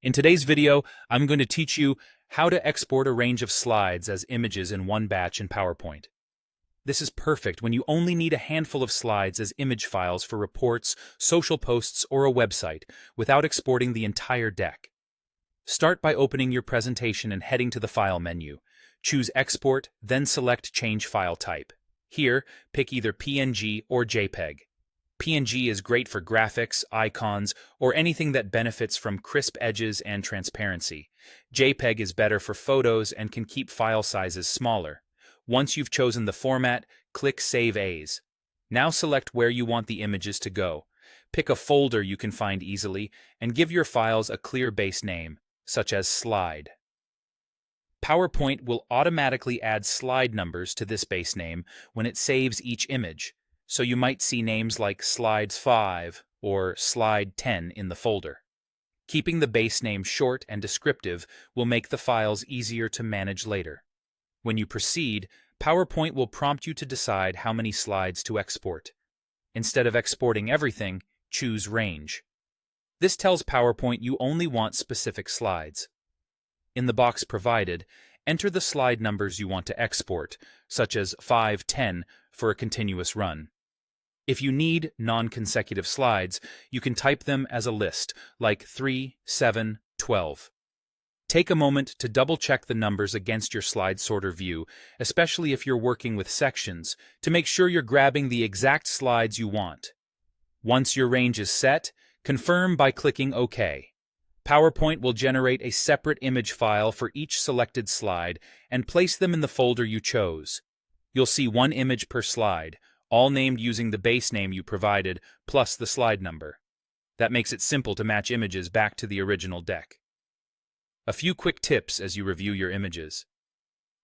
In today's video, I'm going to teach you how to export a range of slides as images in one batch in PowerPoint. This is perfect when you only need a handful of slides as image files for reports, social posts, or a website without exporting the entire deck. Start by opening your presentation and heading to the File menu. Choose Export, then select Change File Type. Here, pick either PNG or JPEG. PNG is great for graphics, icons, or anything that benefits from crisp edges and transparency. JPEG is better for photos and can keep file sizes smaller. Once you've chosen the format, click Save As. Now select where you want the images to go. Pick a folder you can find easily and give your files a clear base name, such as Slide. PowerPoint will automatically add slide numbers to this base name when it saves each image, so you might see names like Slides 5 or Slide 10 in the folder. Keeping the base name short and descriptive will make the files easier to manage later. When you proceed, PowerPoint will prompt you to decide how many slides to export. Instead of exporting everything, choose Range. This tells PowerPoint you only want specific slides. In the box provided, enter the slide numbers you want to export, such as 510 for a continuous run. If you need non-consecutive slides, you can type them as a list, like 3, 7, 12. Take a moment to double-check the numbers against your slide sorter view, especially if you're working with sections, to make sure you're grabbing the exact slides you want. Once your range is set, confirm by clicking OK. PowerPoint will generate a separate image file for each selected slide and place them in the folder you chose. You'll see one image per slide, all named using the base name you provided, plus the slide number. That makes it simple to match images back to the original deck. A few quick tips as you review your images.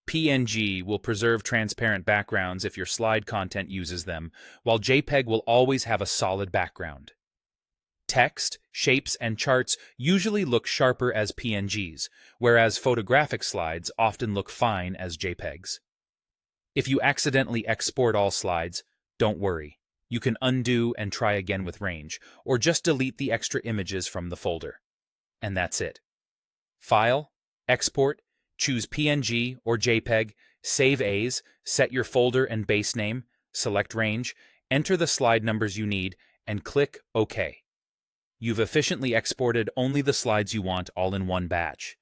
PNG will preserve transparent backgrounds if your slide content uses them, while JPEG will always have a solid background. Text, shapes, and charts usually look sharper as PNGs, whereas photographic slides often look fine as JPEGs. If you accidentally export all slides, don't worry. You can undo and try again with Range, or just delete the extra images from the folder. And that's it. File, Export, choose PNG or JPEG, Save As, set your folder and base name, select Range, enter the slide numbers you need, and click OK. You've efficiently exported only the slides you want all in one batch.